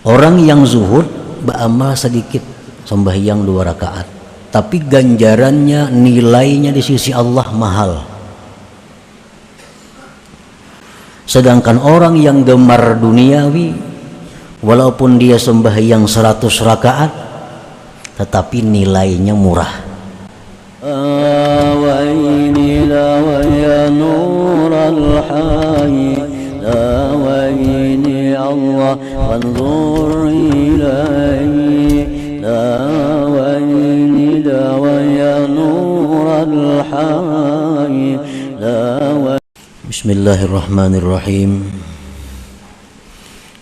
Orang yang zuhud beramal sedikit, sembahyang 2 rakaat, tapi ganjarannya, nilainya di sisi Allah mahal. Sedangkan orang yang gemar duniawi, walaupun dia sembahyang 100 rakaat, tetapi nilainya murah. Bismillahirrahmanirrahim.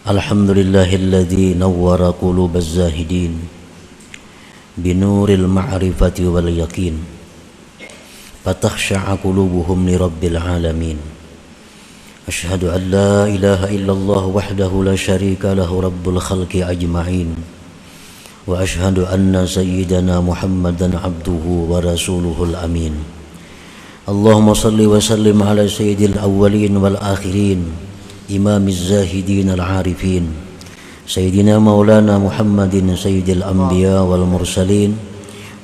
Alhamdulillahilladzi nawwara qulubaz zahidin binuril ma'rifati wal yaqin fatakhsha'a qulubuhum li rabbil alamin. Asyhadu an la ilaha illallah wahdahu la syarika lahu rabbul khalqi ajma'in wa asyhadu anna sayyidana Muhammadan abduhu wa rasuluhul amin. Allahumma salli wa sallim ala sayyidil awwalin wal akhirin imamiz zahidin al arifin sayyidina maulana Muhammadin sayyidil anbiya wal mursalin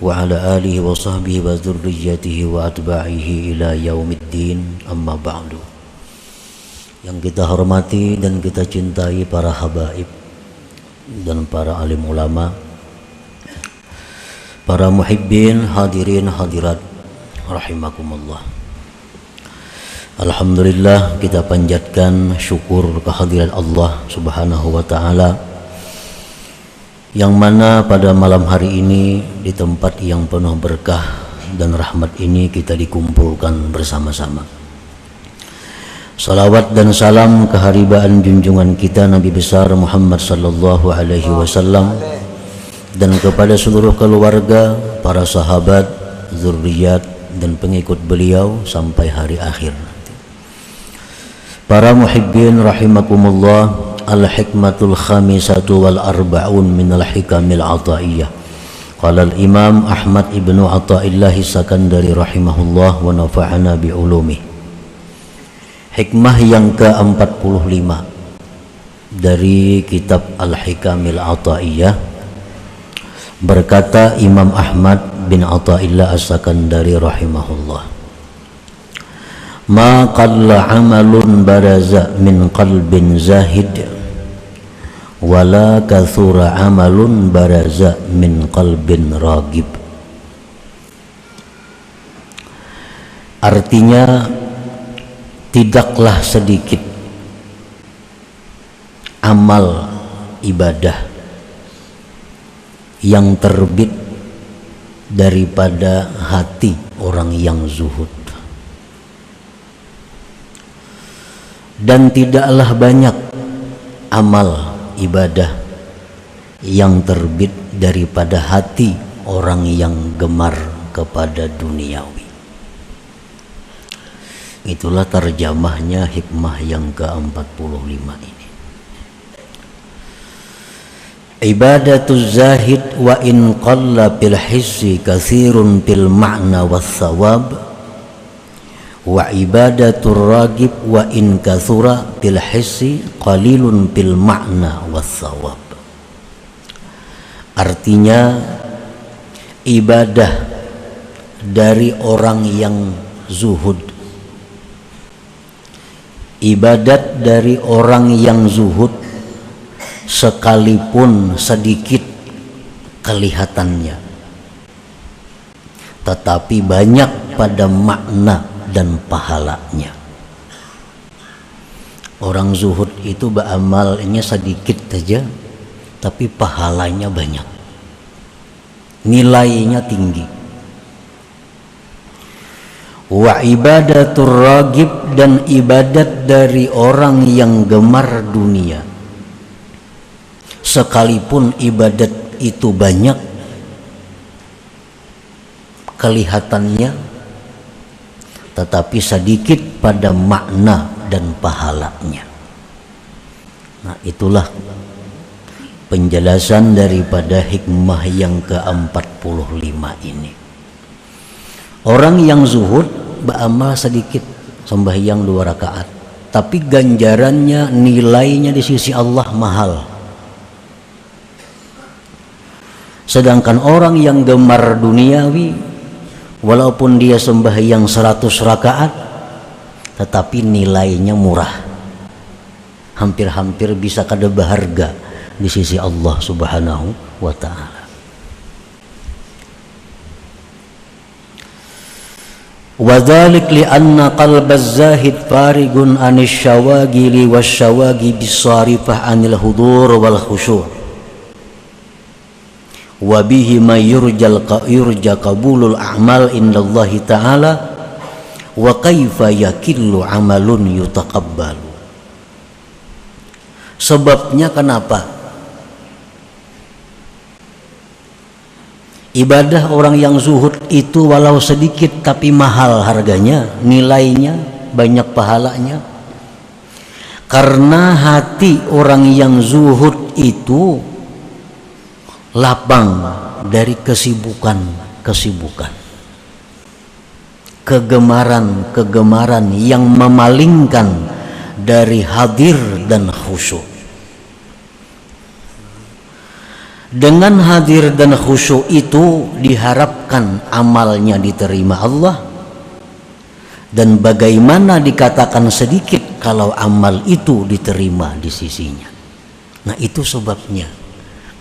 wa ala alihi wa sahbihi wa dzurriyyatihi wa atba'ihi ila yaumiddin, amma ba'du. Yang kita hormati dan kita cintai para habaib dan para alim ulama, para muhibbin, hadirin hadirat rahimakumullah. Alhamdulillah, kita panjatkan syukur kehadirat Allah subhanahu wa ta'ala, yang mana pada malam hari ini di tempat yang penuh berkah dan rahmat ini kita dikumpulkan bersama-sama. Salawat dan salam keharibaan junjungan kita Nabi besar Muhammad sallallahu alaihi wasallam dan kepada seluruh keluarga, para sahabat, zurriyat dan pengikut beliau sampai hari akhir. Para muhibbin rahimakumullah, al-hikmatul khamisatu wal arba'un minal hikamil ataiyah. Qala al-imam Ahmad ibnu Athaillah Sakandari rahimahullah wa nafa'ana bi'ulumih. Hikmah yang ke-45 dari kitab Al-Hikamil Ataiyah, berkata Imam Ahmad bin Athaillah As-Sakandari rahimahullah, ma qalla amalun baraza min qalbin zahid wala kathura amalun baraza min qalbin ragib. Artinya, tidaklah sedikit amal ibadah yang terbit daripada hati orang yang zuhud, dan tidaklah banyak amal ibadah yang terbit daripada hati orang yang gemar kepada duniawi. Itulah terjemahnya hikmah yang ke-45 ini. Ibadatul zahid wa in qalla bil hissi katsirun bil ma'na was thawab wa ibadatur ragib wa in katsura bil hissi qalilun bil ma'na was thawab. Artinya, ibadah dari orang yang zuhud, ibadat dari orang yang zuhud, sekalipun sedikit kelihatannya, tetapi banyak pada makna dan pahalanya. Orang zuhud itu beramalnya sedikit saja, tapi pahalanya banyak, nilainya tinggi. Wa ibadatur ragib, dan ibadat dari orang yang gemar dunia, sekalipun ibadat itu banyak kelihatannya, tetapi sedikit pada makna dan pahalanya. Nah, itulah penjelasan daripada hikmah yang ke-45 ini. Orang yang zuhud beramal sedikit, sembahyang 2 rakaat, tapi ganjarannya, nilainya di sisi Allah mahal. Sedangkan orang yang gemar duniawi, walaupun dia sembahyang 100 rakaat, tetapi nilainya murah, hampir-hampir bisa kada berharga di sisi Allah Subhanahu wa ta'ala. Wadzalik li'anna qalbaz zahid farigun anis syawagili wasyawagi bisarifah anil hudur wal khusyu' wa bihi ma yurja qabulul a'mal indallahi ta'ala wa kaifa yakillu amalun yutaqabbalu. Sebabnya kenapa ibadah orang yang zuhud itu walau sedikit tapi mahal harganya, nilainya, banyak pahalanya? Karena hati orang yang zuhud itu lapang dari kesibukan, kegemaran yang memalingkan dari hadir dan khusyuk. Dengan hadir dan khusyuk itu diharapkan amalnya diterima Allah. Dan bagaimana dikatakan sedikit kalau amal itu diterima di sisinya. Nah, itu sebabnya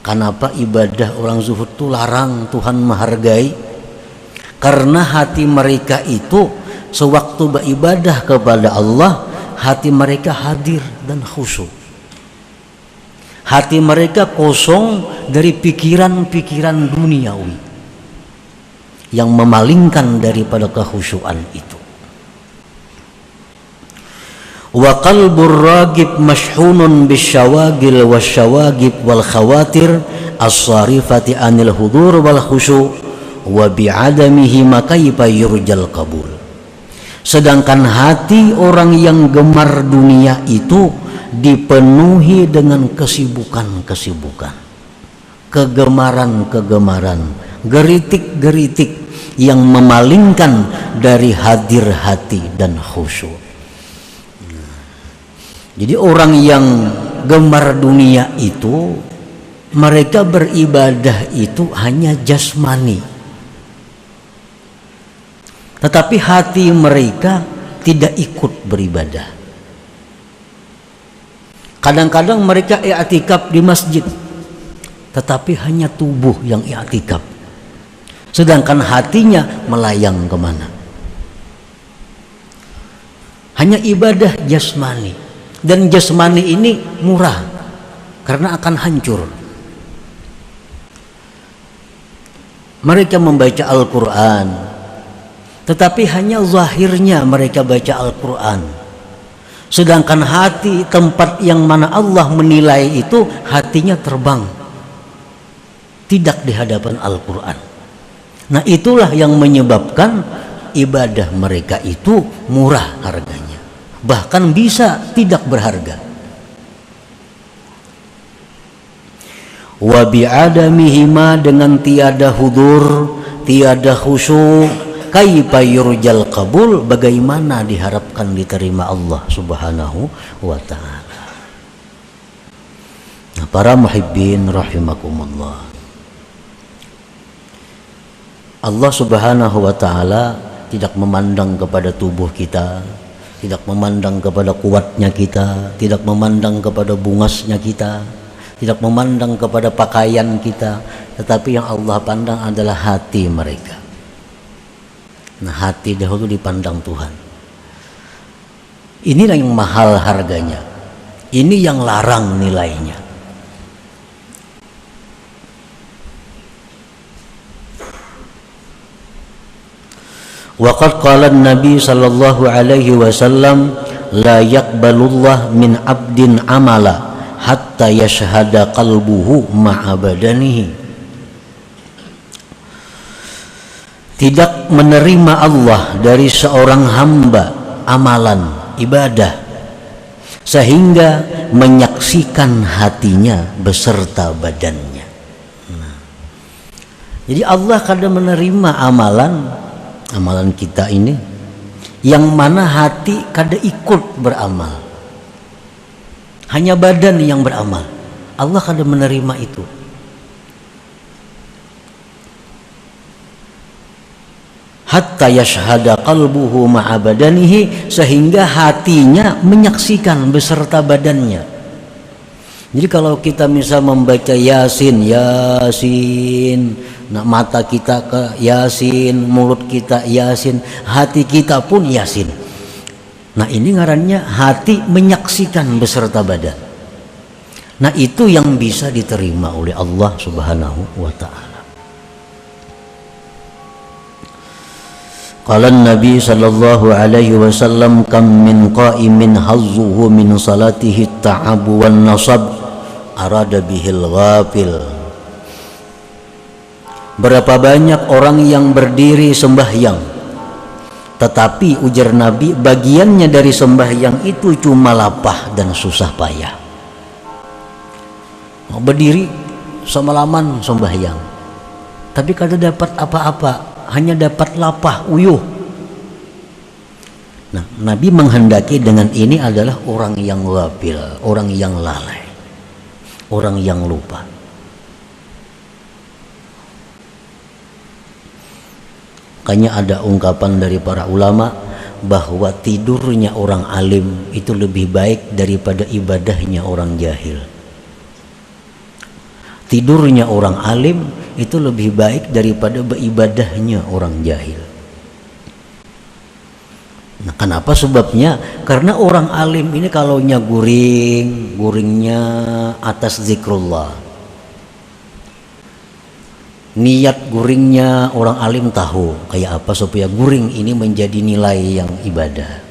kenapa ibadah orang zuhud itu larang, Tuhan menghargai. Karena hati mereka itu sewaktu beribadah kepada Allah, hati mereka hadir dan khusyuk. Hati mereka kosong dari pikiran-pikiran duniawi yang memalingkan daripada kekhusyuan itu. Wa qalbur ragib mashhunun bisyawagil wasyawagib wal khawatir as-sarifati anil hudur wal khusyu' wa bi'adamihi makaifa yurjal qabul. Sedangkan hati orang yang gemar dunia itu dipenuhi dengan kesibukan, kegemaran, geritik-geritik yang memalingkan dari hadir hati dan khusyuk. Jadi orang yang gemar dunia itu, mereka beribadah itu hanya jasmani, tetapi hati mereka tidak ikut beribadah. Kadang-kadang mereka i'tikaf di masjid, tetapi hanya tubuh yang i'tikaf, sedangkan hatinya melayang kemana. Hanya ibadah jasmani, dan jasmani ini murah karena akan hancur. Mereka membaca Al-Quran, tetapi hanya zahirnya mereka baca Al-Quran, sedangkan hati, tempat yang mana Allah menilai itu, hatinya terbang, tidak di hadapan Al-Quran. Nah, itulah yang menyebabkan ibadah mereka itu murah harganya, bahkan bisa tidak berharga. Wa bi'adamihima, dengan tiada hudur, tiada khusyuk, kaifa yurjal qabul, bagaimana diharapkan diterima Allah Subhanahu wa ta'ala. Nah, para muhibbin rahimakumullah, Allah Subhanahu wa ta'ala tidak memandang kepada tubuh kita, tidak memandang kepada kuatnya kita, tidak memandang kepada bungasnya kita, tidak memandang kepada pakaian kita, tetapi yang Allah pandang adalah hati mereka. Nah, hati dahulu dipandang Tuhan. Inilah yang mahal harganya, ini yang larang nilainya. Waqad qala an-nabi sallallahu alaihi wasallam, la yaqbalullah min abdin amala hatta yashhada qalbuhu ma'a badanihi. Tidak menerima Allah dari seorang hamba amalan ibadah sehingga menyaksikan hatinya beserta badannya. Nah, jadi Allah kadang menerima amalan kita ini yang mana hati kadang ikut beramal, hanya badan yang beramal. Allah kadang menerima itu. hatta yashhada qalbuhu ma'a badanihi, sehingga hatinya menyaksikan beserta badannya. Jadi kalau kita misal membaca Yasin, nah mata kita ke Yasin, mulut kita Yasin, hati kita pun Yasin. Nah ini ngarannya hati menyaksikan beserta badan. Nah itu yang bisa diterima oleh Allah Subhanahu wa ta'ala. Qala Nabi sallallahu alaihi wasallam, kam min qa'imin hazzuhu min salatihi at-ta'abu wan nasab arada bihil ghafil. Berapa banyak orang yang berdiri sembahyang, tetapi ujar Nabi, bagiannya dari sembahyang itu cuma lapah dan susah payah. Berdiri semalaman sembahyang, tapi kada dapat apa-apa, hanya dapat lapah uyuh. Nah, Nabi menghendaki dengan ini adalah orang yang ghafil, orang yang lalai, orang yang lupa. Makanya ada ungkapan dari para ulama bahwa tidurnya orang alim itu lebih baik daripada ibadahnya orang jahil. Tidurnya orang alim itu lebih baik daripada beribadahnya orang jahil. Nah, kenapa sebabnya? Karena orang alim ini kalaunya guringnya atas zikrullah. Niat guringnya orang alim tahu kayak apa supaya guring ini menjadi nilai yang ibadah.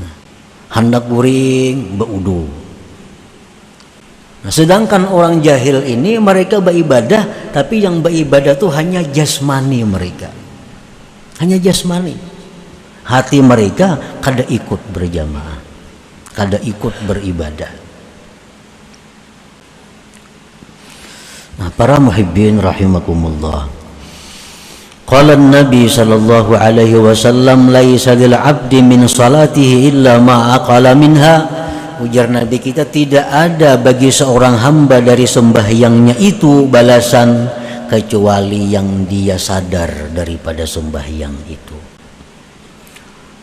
Nah, hendak guring berudu. Nah, sedangkan orang jahil ini mereka beribadah, tapi yang beribadah tuh hanya jasmani mereka, hanya jasmani. Hati mereka kada ikut berjamaah, kada ikut beribadah. Nah, para muhibbin rahimakumullah. Qala Nabi sallallahu alaihi wasallam, laisa lil 'abdi min salatihi illa ma aqala minha. Ujar Nabi kita, tidak ada bagi seorang hamba dari sembahyangnya itu balasan kecuali yang dia sadar daripada sembahyang itu.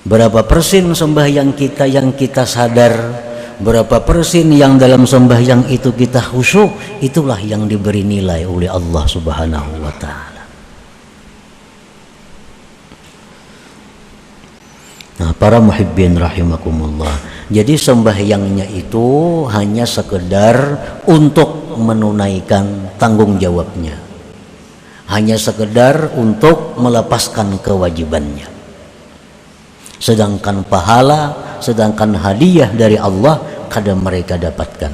Berapa persen sembahyang kita yang kita sadar, berapa persen yang dalam sembahyang itu kita khusyuk, itulah yang diberi nilai oleh Allah Subhanahu wa ta'ala. Nah, para muhibbin rahimakumullah, jadi sembahyangnya itu hanya sekedar untuk menunaikan tanggung jawabnya, hanya sekedar untuk melepaskan kewajibannya. Sedangkan pahala, sedangkan hadiah dari Allah kada mereka dapatkan.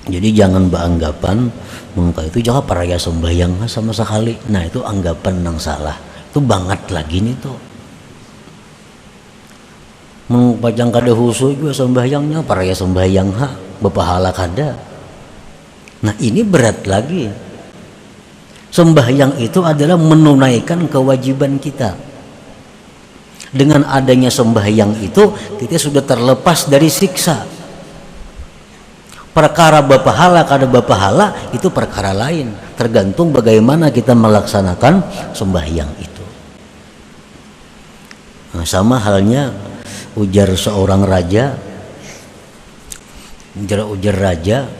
Jadi jangan beranggapan mengka itu jangan paraya sembahyang sama sekali. Nah itu anggapan yang salah. Itu banget lagi nih tuh. Mengpajang kada khusyuk juga sembahyangnya paraya sembahyang berpahala kada. Nah ini berat lagi. Sembahyang itu adalah menunaikan kewajiban kita. Dengan adanya sembahyang itu kita sudah terlepas dari siksa. Perkara berpahala kada berpahala itu perkara lain, tergantung bagaimana kita melaksanakan sembahyang itu. Nah, sama halnya ujar seorang raja, ujar raja,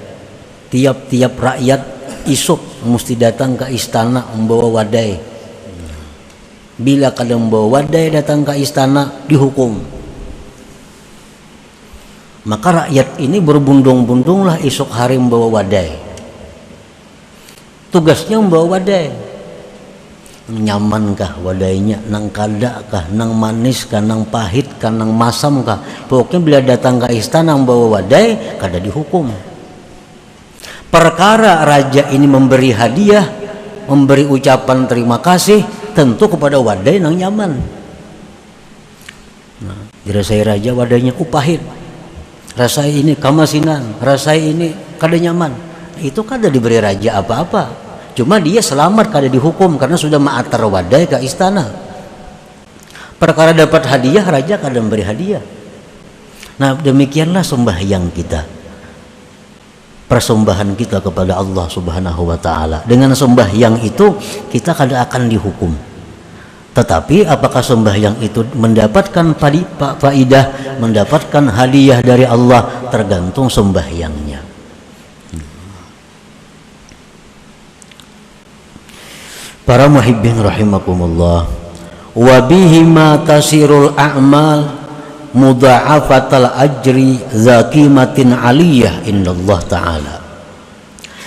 tiap-tiap rakyat isuk mesti datang ke istana membawa wadai. Bila kada membawa wadai datang ke istana dihukum. Maka rakyat ini berbundung-bundunglah esok hari membawa wadai. Tugasnya membawa wadai. Nyamankah wadainya, nang kada kah, nang manis kah, nang pahit kah, nang masam kah. Pokoknya bila datang ke istana membawa wadai, kada dihukum. Perkara raja ini memberi hadiah, memberi ucapan terima kasih, tentu kepada wadai nang nyaman. Nah, dirasai raja wadainya pahit. Rasai ini kamasinan, rasai ini kada nyaman. Itu kada diberi raja apa-apa. Cuma dia selamat kada dihukum karena sudah ma'atar wadai ke istana. Perkara dapat hadiah, raja kada memberi hadiah. Nah demikianlah sembahyang kita. persembahan kita kepada Allah Subhanahu wa taala. Dengan sembahyang itu kita kada akan dihukum. Tetapi apakah sembahyang itu mendapatkan faidah, mendapatkan hadiah dari Allah, tergantung sembahyangnya. Para muhibbin rahimakumullah, wa bihi ma tasirul a'mal mudha'afatal ajri zakimatin aliyah indallah ta'ala.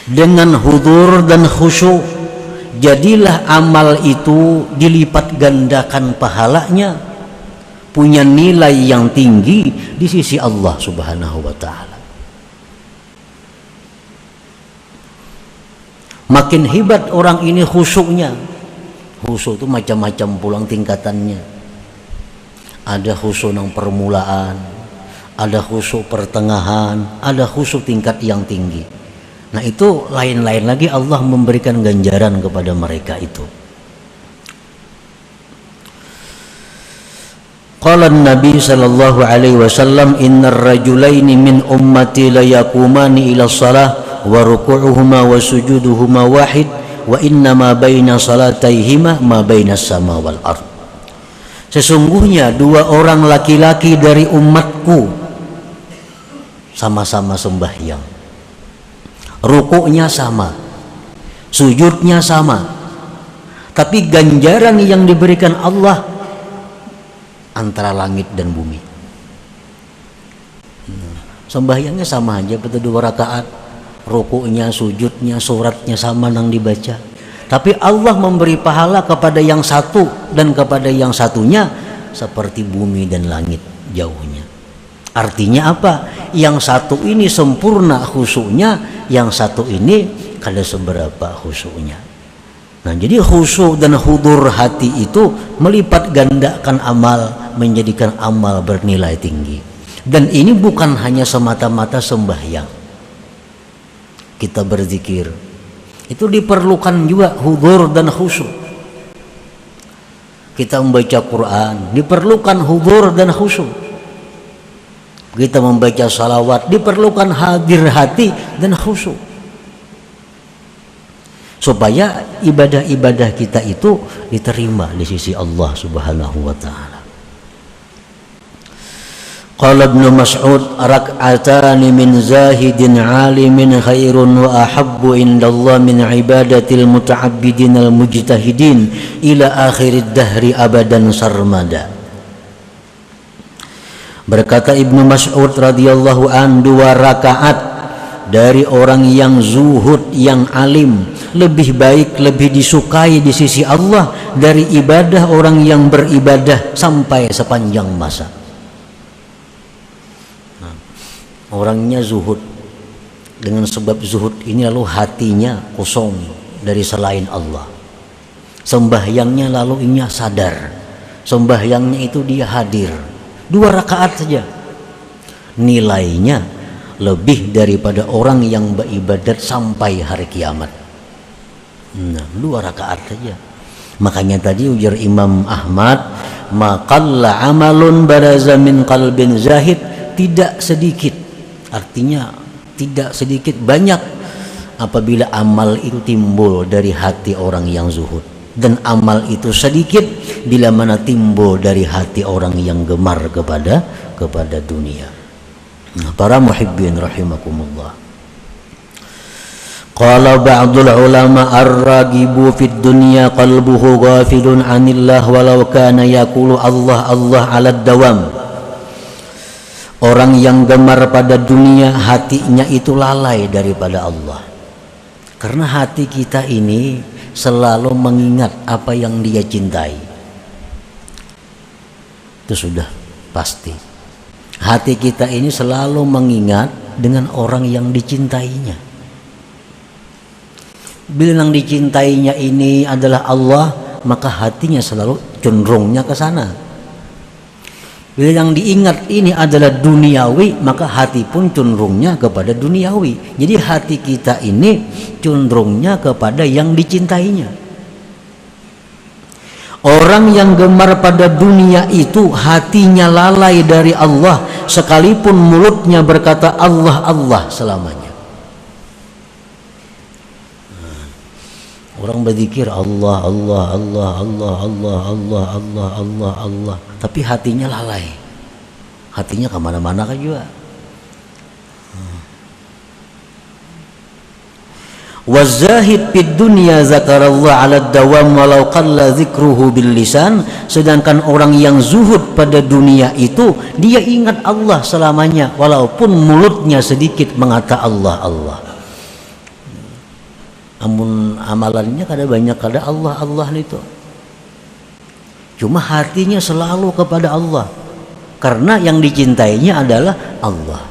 Dengan hudur dan khusyuk, jadilah amal itu dilipat gandakan pahalanya, punya nilai yang tinggi di sisi Allah Subhanahu wa ta'ala. Makin hebat orang ini khusyuknya. Khusyuk itu macam-macam pulang tingkatannya. Ada khusyuk yang permulaan, ada khusyuk pertengahan, ada khusyuk tingkat yang tinggi. Nah itu lain-lain lagi Allah memberikan ganjaran kepada mereka itu. Qala Nabi sallallahu alaihi wasallam, innar rajulaini min ummati la yaqumani ila shalah wa ruku'uhuma wa sujuduhuma wahid wa inna ma baina salataihima ma baina sama wal ard. Sesungguhnya dua orang laki-laki dari umatku sama-sama sembahyang, rukuknya sama, sujudnya sama, tapi ganjaran yang diberikan Allah antara langit dan bumi. Sembahyangnya sama aja, betul 2 rakaat, rukuknya, sujudnya, suratnya sama yang dibaca. Tapi Allah memberi pahala kepada yang satu dan kepada yang satunya seperti bumi dan langit jauhnya. Artinya apa? Yang satu ini sempurna khusyuknya, yang satu ini kada seberapa khusyuknya. Nah, jadi khusyuk dan hudur hati itu melipat gandakan amal, menjadikan amal bernilai tinggi. Dan ini bukan hanya semata-mata sembahyang. Kita berzikir, itu diperlukan juga hudur dan khusyuk. Kita membaca Quran, diperlukan hudur dan khusyuk. Kita membaca salawat, diperlukan hadir hati dan khusyuk, supaya ibadah-ibadah kita itu diterima di sisi Allah Subhanahu wa ta'ala. Qala Ibnu Mas'ud, rak'atani min zahidin 'alimin khairun wa ahabbu indallah min ibadatil muta'abbidin al-mujtahidin ila akhirid dahri abadan sarmada. Berkata Ibnu Mas'ud radhiyallahu an, 2 rakaat dari orang yang zuhud, yang alim, lebih baik, lebih disukai di sisi Allah dari ibadah orang yang beribadah sampai sepanjang masa. Orangnya zuhud, dengan sebab zuhud ini lalu hatinya kosong dari selain Allah. Sembahyangnya lalu inya sadar, sembahyangnya itu dia hadir 2 rakaat saja, nilainya lebih daripada orang yang beribadat sampai hari kiamat. Nah, 2 rakaat saja. Makanya tadi ujar Imam Ahmad, maqalla amalun baraza min qalbin zahid, tidak sedikit, artinya tidak sedikit, banyak apabila amal itu timbul dari hati orang yang zuhud, dan amal itu sedikit bila mana timbul dari hati orang yang gemar kepada dunia. Nah, para muhibbin rahimakumullah, qala ba'dul ulama ar-ragibu fid dunya qalbuhu ghafilun 'anillah walau kana yaqulu Allah Allah 'ala dawam. Orang yang gemar pada dunia, hatinya itu lalai daripada Allah. Karena hati kita ini selalu mengingat apa yang dia cintai. Itu sudah pasti. Hati kita ini selalu mengingat dengan orang yang dicintainya. Bila yang dicintainya ini adalah Allah, maka hatinya selalu cenderungnya ke sana. Bila yang diingat ini adalah duniawi, maka hati pun cenderungnya kepada duniawi. Jadi hati kita ini cenderungnya kepada yang dicintainya. Orang yang gemar pada dunia itu hatinya lalai dari Allah, sekalipun mulutnya berkata Allah Allah selamanya. berzikir Allah Allah Allah Allah Allah Allah Allah Allah Allah, tapi hatinya lalai, hatinya kemana-mana kan juga. Wazahid fid dunya zakarallah ala dawam walau qalla dzikruhu bil lisan. Sedangkan orang yang zuhud pada dunia itu dia ingat Allah selamanya walaupun mulutnya sedikit mengata Allah Allah. Amun amalannya kada banyak, kada Allah Allah itu. Cuma hatinya selalu kepada Allah karena yang dicintainya adalah Allah.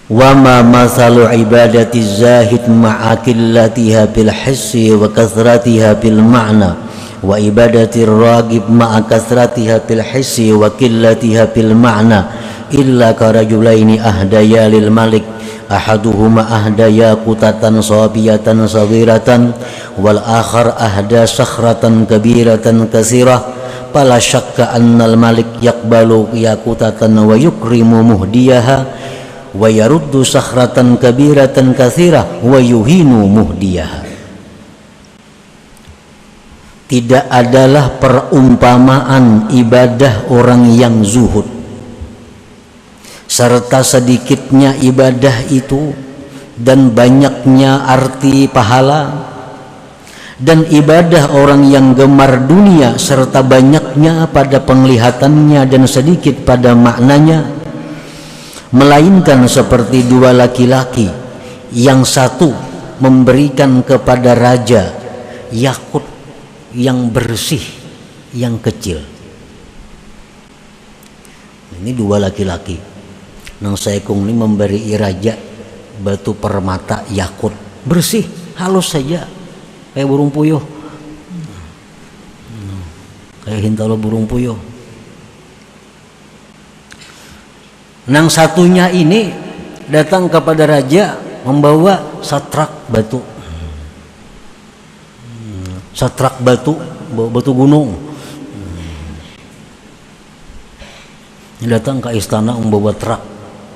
Wa ma masalu ibadati zahid ma'a qillatiha bil hissi wa kathratiha bil ma'na wa ibadati ragib ma'a kathratiha bil hissi wa qillatiha bil ma'na illa karajulaini ahdaya lil malik ahaduhuma ahdaya qutatan sabiyatan saghiratan wal akhar ahda sakhratan kabiratan kasirah fala syakka annal malik yaqbalu yaqutatan wa yukrimu muhdiyaha wa yaruddu sakhratan kabiratan katsirah wa yuhinu muhdiyaha. Tidak adalah perumpamaan ibadah orang yang zuhud serta sedikitnya ibadah itu dan banyaknya arti pahala, dan ibadah orang yang gemar dunia serta banyaknya pada penglihatannya dan sedikit pada maknanya, melainkan seperti dua laki-laki yang satu memberikan kepada raja yakut yang bersih yang kecil. Ini dua laki-laki nang saekung ini memberi raja batu permata yakut bersih halus saja kayak burung puyuh, kayak hintalo burung puyuh. Nang satunya ini datang kepada raja membawa satrak batu, satrak batu, batu gunung. Datang ke istana membawa truk,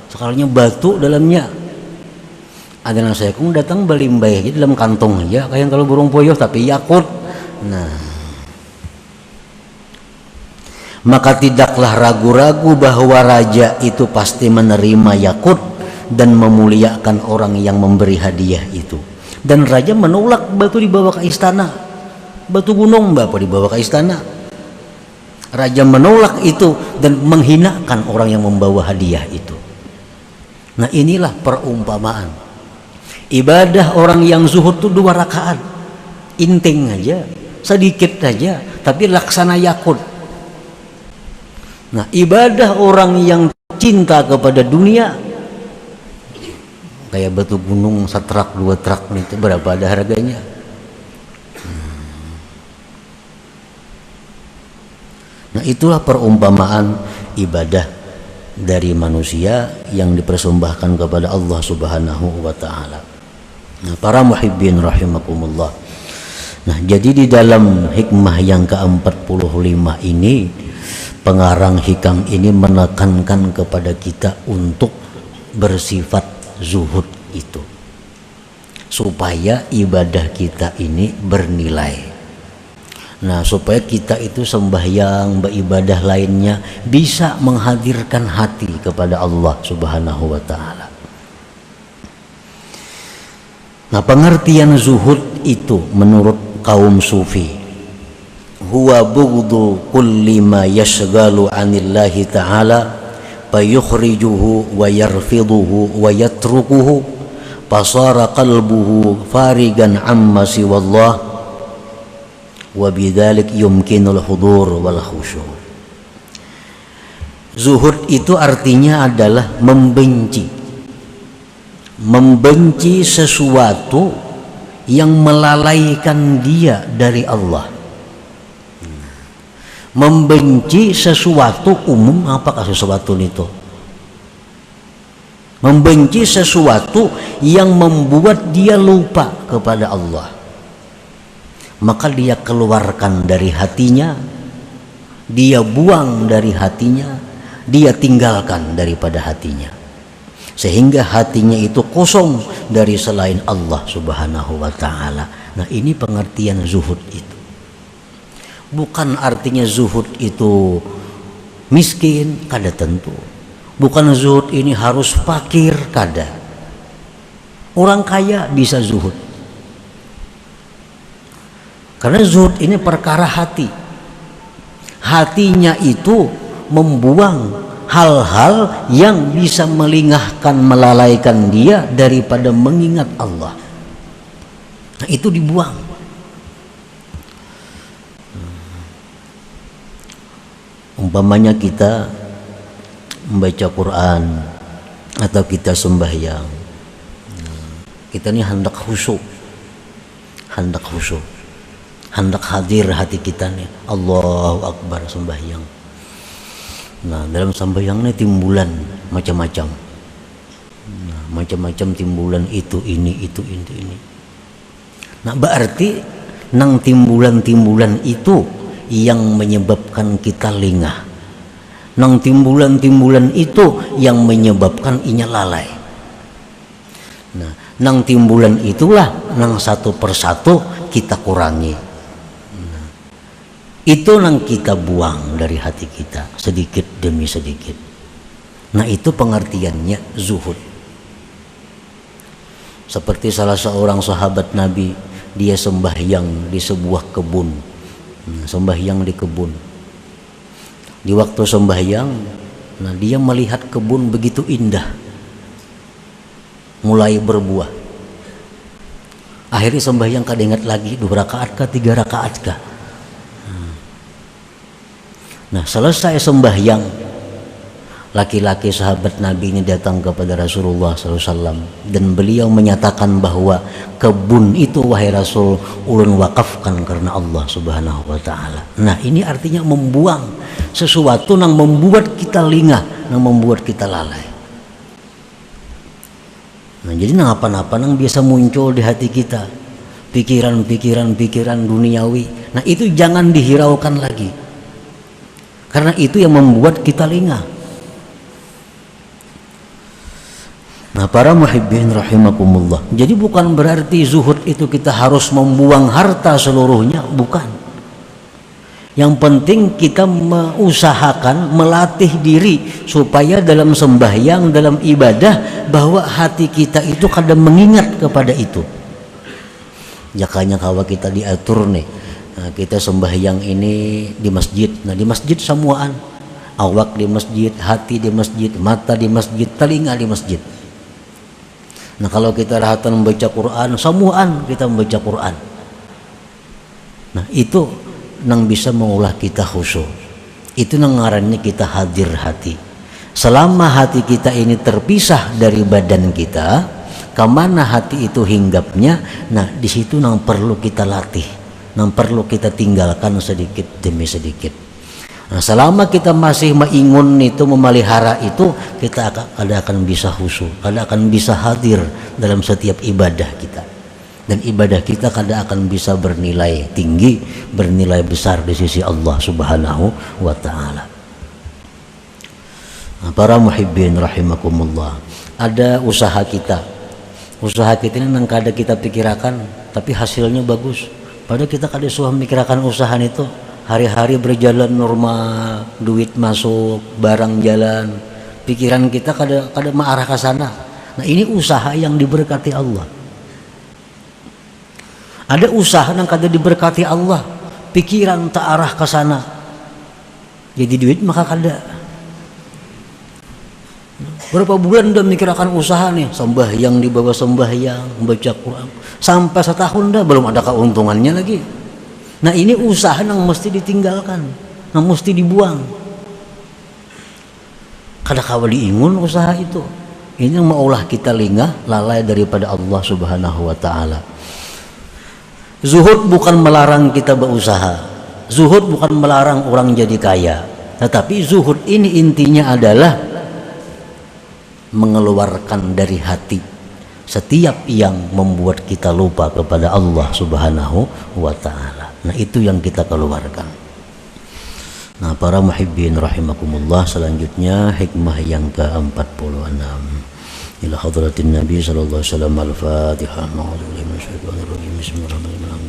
sekalinya batu dalamnya. Ada nang saya kung datang belimbay aja dalam kantong aja, kayak kalau burung puyuh tapi yakut. Nah, maka tidaklah ragu-ragu bahwa raja itu pasti menerima yakut dan memuliakan orang yang memberi hadiah itu. Dan raja menolak batu dibawa ke istana, batu gunung bapak dibawa ke istana. Raja menolak itu dan menghinakan orang yang membawa hadiah itu. Nah, inilah perumpamaan ibadah orang yang zuhud itu 2 rakaat, inting aja, sedikit aja, tapi laksana yakut. Nah, ibadah orang yang cinta kepada dunia kayak batu gunung setrak 2 truk itu berapa ada harganya? Nah, itulah perumpamaan ibadah dari manusia yang dipersembahkan kepada Allah Subhanahu wa taala. Nah, para muhibbin rahimakumullah. Nah, jadi di dalam hikmah yang ke-45 ini, pengarang hikam ini menekankan kepada kita untuk bersifat zuhud itu, supaya ibadah kita ini bernilai. Nah, supaya kita itu sembahyang, beribadah lainnya bisa menghadirkan hati kepada Allah Subhanahu wa taala. Nah, pengertian zuhud itu menurut kaum sufi, huwa bughdu kulli ma yashghalu 'anillahi ta'ala fayukhrijuhu wa yarfiduhu wa yatrukuhu fasara qalbuhu farigan amma siwallah wa bidzalik yumkinul hudur wal khusyu'. Zuhud itu artinya adalah membenci sesuatu yang melalaikan dia dari Allah. Membenci sesuatu umum, apakah sesuatu itu? Membenci sesuatu yang membuat dia lupa kepada Allah, maka dia keluarkan dari hatinya, dia buang dari hatinya, dia tinggalkan daripada hatinya. sehingga hatinya itu kosong dari selain Allah Subhanahu wa taala. Nah, ini pengertian zuhud itu. Bukan artinya zuhud itu miskin, kada tentu. Bukan zuhud ini harus fakir, kada. Orang kaya bisa zuhud. Karena zuhud ini perkara hati. Hatinya itu membuang hal-hal yang bisa melingahkan, melalaikan dia daripada mengingat Allah. Nah, itu dibuang. Umpamanya kita membaca Quran atau kita sembahyang, kita ini hendak khusyuk, hendak hadir hati kita nih, Allahu Akbar sembahyang. Nah, dalam sembahyang ini timbulan macam-macam, macam-macam timbulan itu ini. Nah, berarti nang timbulan-timbulan itu yang menyebabkan kita lengah. Nang timbulan-timbulan itu yang menyebabkan inya lalai. Nah, nang timbulan itulah nang satu persatu kita kurangi. Nah, itu nang kita buang dari hati kita sedikit demi sedikit. Nah, itu pengertiannya zuhud. Seperti salah seorang sahabat Nabi, dia sembahyang di sebuah kebun. Sembahyang di kebun. Di waktu sembahyang, nah dia melihat kebun begitu indah, mulai berbuah. Akhirnya sembahyang kada ingat lagi 2 rakaat kah 3 rakaat kah. Nah, selesai sembahyang, laki-laki sahabat Nabi ini datang kepada Rasulullah SAW dan beliau menyatakan bahwa kebun itu, wahai Rasul, ulun wakafkan karena Allah Subhanahu wa taala. Nah, ini artinya membuang sesuatu yang membuat kita lengah, yang membuat kita lalai. Nah, jadi apa-apa yang biasa muncul di hati kita, pikiran duniawi, nah itu jangan dihiraukan lagi, karena itu yang membuat kita lengah. Nah, para muhibbin rahimakumullah, jadi bukan berarti zuhud itu kita harus membuang harta seluruhnya, bukan. Yang penting kita mengusahakan, melatih diri supaya dalam sembahyang, dalam ibadah, bahwa hati kita itu kadang mengingat kepada itu. Jakanya kalau kita diatur nih, nah, kita sembahyang ini di masjid. Nah, di masjid semuaan, awak di masjid, hati di masjid, mata di masjid, telinga di masjid. Nah, kalau kita rahatan membaca Quran, semuaan kita membaca Quran. Nah, itu nang bisa mengolah kita khusyuk. Itu nang ngarannya kita hadir hati. Selama hati kita ini terpisah dari badan kita, kemana hati itu hinggapnya? Nah, di situ nang perlu kita latih, nang perlu kita tinggalkan sedikit demi sedikit. Nah, selama kita masih mengingun itu, memelihara itu, kita akan bisa khusyuk, akan bisa hadir dalam setiap ibadah kita. Dan ibadah kita akan bisa bernilai tinggi, bernilai besar di sisi Allah Subhanahu wa taala. Nah, para muhibbin rahimakumullah, ada usaha kita. Usaha kita ini nang kada kita pikirkan, tapi hasilnya bagus. Padahal kita kada suah memikirkan usaha itu. Hari-hari berjalan normal, duit masuk, barang jalan, pikiran kita kada mengarah ke sana. Nah, ini usaha yang diberkati Allah. Ada usaha yang kada diberkati Allah, pikiran tak arah ke sana, jadi duit maka kada. Berapa bulan udah mikirkan usaha nih, sembahyang di bawah sembahyang, membaca Quran, sampai setahun dah belum ada keuntungannya lagi. Nah, ini usaha yang mesti ditinggalkan, yang mesti dibuang. Kada kawa diingun usaha itu. Ini yang maulah kita lengah, lalai daripada Allah Subhanahu wa taala. Zuhud bukan melarang kita berusaha. Zuhud bukan melarang orang jadi kaya. Tetapi zuhud ini intinya adalah mengeluarkan dari hati setiap yang membuat kita lupa kepada Allah Subhanahu wa taala. Nah, itu yang kita keluarkan. Nah, para muhibbin rahimakumullah, selanjutnya hikmah yang ke-46. إلى حضرة النبي صلى الله عليه وسلم. الفاتحة. أعوذ بالله من الشيطان الرجيم. بسم الله الرحمن الرحيم.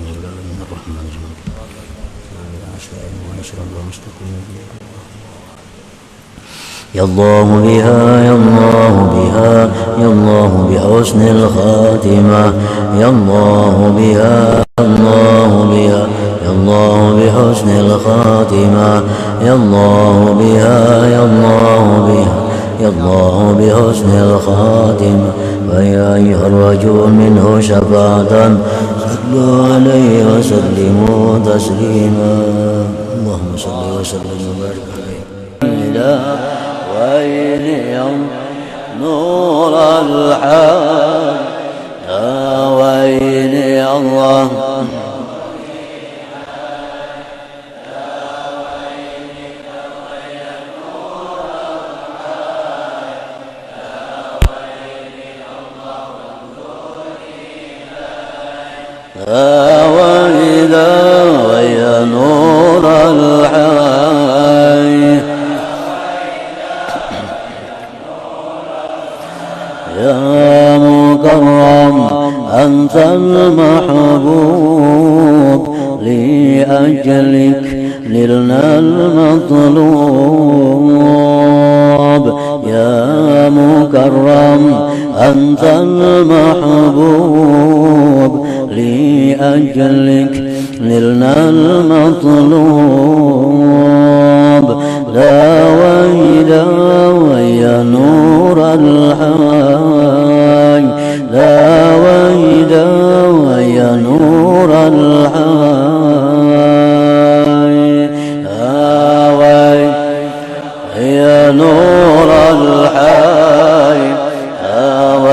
الرحمن يا الله بها يا الله بها يا الله بحسن الخاتمة يا الله بها يا الله بها يا الله بحسن الخاتمة يا الله بها يا الله بها يا الله بحسن الخاتمة فيا أيها الرجل منه شفاعة صلوا عليه وسلموا تسليما. اللهم صل وسلم وبارك عليه. ويل يوم نور الحق يا ويل يا الله ويا نور الحي يا مكرم أنت المحبوب لأجلك نلنا المطلوب يا مكرم أنت المحبوب لأجلك نلنا المطلوب داوي داوي يا نور الحي داوي داوي يا نور الحي داوي يا نور الحي